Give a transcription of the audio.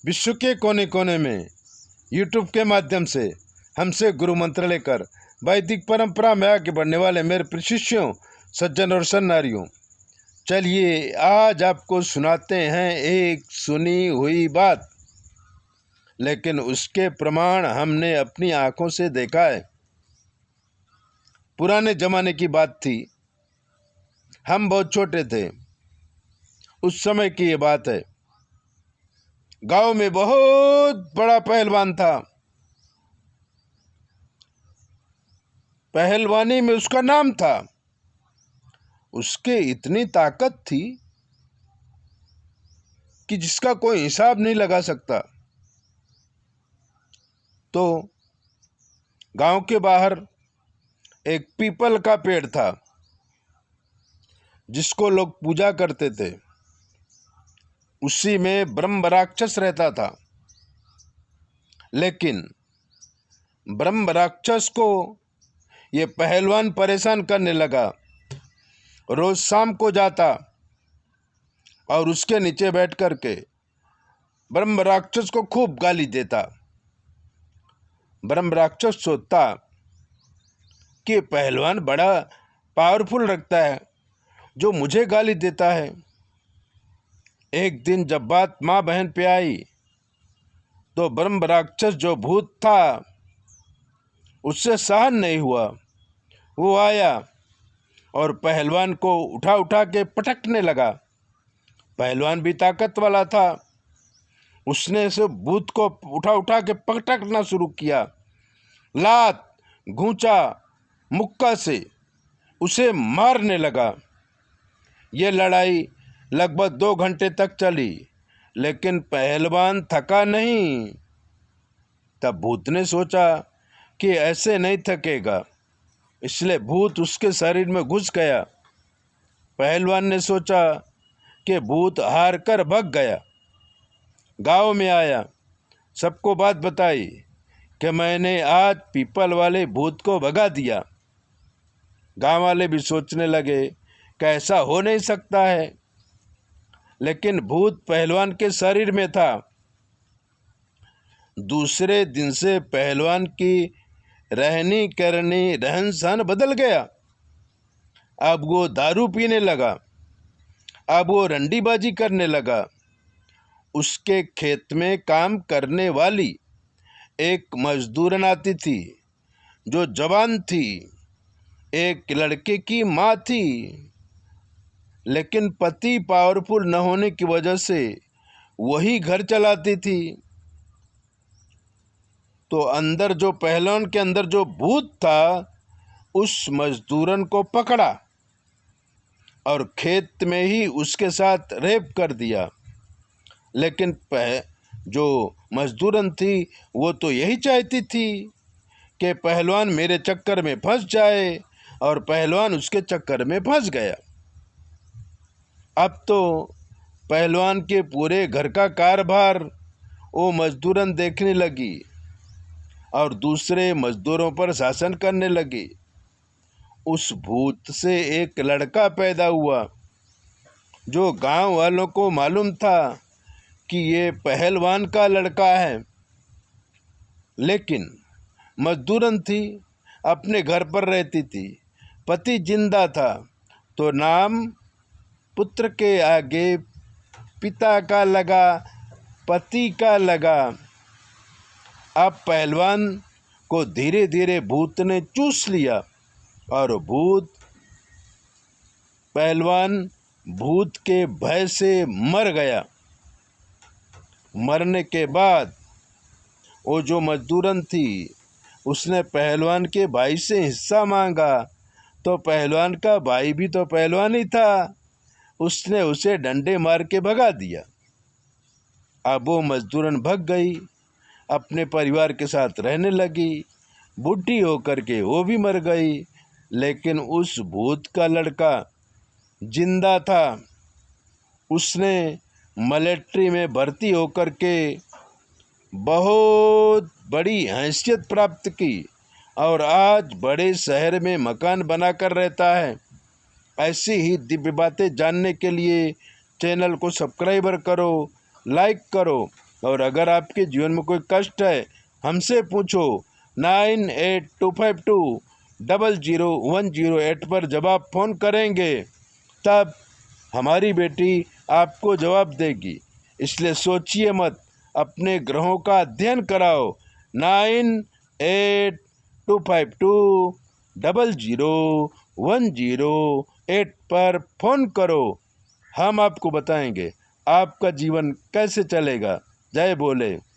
विश्व के कोने कोने में यूट्यूब के माध्यम से हमसे गुरु मंत्र लेकर वैदिक परंपरा में आगे बढ़ने वाले मेरे प्रशिष्यों, सज्जन और सन्नारियों, चलिए आज आपको सुनाते हैं एक सुनी हुई बात, लेकिन उसके प्रमाण हमने अपनी आंखों से देखा है। पुराने जमाने की बात थी, हम बहुत छोटे थे, उस समय की ये बात है। गांव में बहुत बड़ा पहलवान था। पहलवानी में उसका नाम था। उसके इतनी ताकत थी कि जिसका कोई हिसाब नहीं लगा सकता। तो गांव के बाहर एक पीपल का पेड़ था जिसको लोग पूजा करते थे। उसी में ब्रह्म राक्षस रहता था। लेकिन ब्रह्म राक्षस को ये पहलवान परेशान करने लगा। रोज शाम को जाता और उसके नीचे बैठ करके ब्रह्म राक्षस को खूब गाली देता। ब्रह्म राक्षस सोचता कि पहलवान बड़ा पावरफुल रखता है जो मुझे गाली देता है। एक दिन जब बात माँ बहन पे आई तो ब्रह्म राक्षस जो भूत था उससे सहन नहीं हुआ। वो आया और पहलवान को उठा उठा के पटकने लगा। पहलवान भी ताकत वाला था। उसने से भूत को उठा उठा के पटकना शुरू किया। लात, घूंचा, मुक्का से उसे मारने लगा। ये लड़ाई लगभग 2 घंटे तक चली, लेकिन पहलवान थका नहीं। तब भूत ने सोचा कि ऐसे नहीं थकेगा, इसलिए भूत उसके शरीर में घुस गया। पहलवान ने सोचा कि भूत हार कर भाग गया। गांव में आया, सबको बात बताई कि मैंने आज पीपल वाले भूत को भगा दिया। गांव वाले भी सोचने लगे कि ऐसा हो नहीं सकता है, लेकिन भूत पहलवान के शरीर में था। दूसरे दिन से पहलवान की रहनी करनी रहन सहन बदल गया। अब वो दारू पीने लगा, अब वो रंडीबाजी करने लगा। उसके खेत में काम करने वाली एक मजदूरन आती थी जो जवान थी, एक लड़के की माँ थी, लेकिन पति पावरफुल न होने की वजह से वही घर चलाती थी। तो अंदर जो पहलवान के अंदर जो भूत था उस मजदूरन को पकड़ा और खेत में ही उसके साथ रेप कर दिया। लेकिन जो मजदूरन थी वो तो यही चाहती थी कि पहलवान मेरे चक्कर में फंस जाए, और पहलवान उसके चक्कर में फंस गया। अब तो पहलवान के पूरे घर का कारभार वो मजदूरन देखने लगी और दूसरे मजदूरों पर शासन करने लगी। उस भूत से एक लड़का पैदा हुआ जो गांव वालों को मालूम था कि ये पहलवान का लड़का है। लेकिन मजदूरन थी, अपने घर पर रहती थी, पति जिंदा था, तो नाम पुत्र के आगे पिता का लगा, पति का लगा। अब पहलवान को धीरे धीरे भूत ने चूस लिया और पहलवान भूत के भय से मर गया। मरने के बाद वो जो मजदूरन थी उसने पहलवान के भाई से हिस्सा मांगा, तो पहलवान का भाई भी तो पहलवान ही था। उसने उसे डंडे मार के भगा दिया। अब वो मजदूरन भग गई, अपने परिवार के साथ रहने लगी। बूढ़ी होकर के वो भी मर गई, लेकिन उस भूत का लड़का जिंदा था। उसने मिलिट्री में भर्ती होकर के बहुत बड़ी हैसियत प्राप्त की और आज बड़े शहर में मकान बनाकर रहता है। ऐसी ही दिव्य बातें जानने के लिए चैनल को सब्सक्राइब करो, लाइक करो और अगर आपके जीवन में कोई कष्ट है, हमसे पूछो। 9825200108 पर जब आप फ़ोन करेंगे तब हमारी बेटी आपको जवाब देगी। इसलिए सोचिए मत, अपने ग्रहों का अध्ययन कराओ। 9825200108 पर फ़ोन करो। हम आपको बताएंगे आपका जीवन कैसे चलेगा। जय बोले।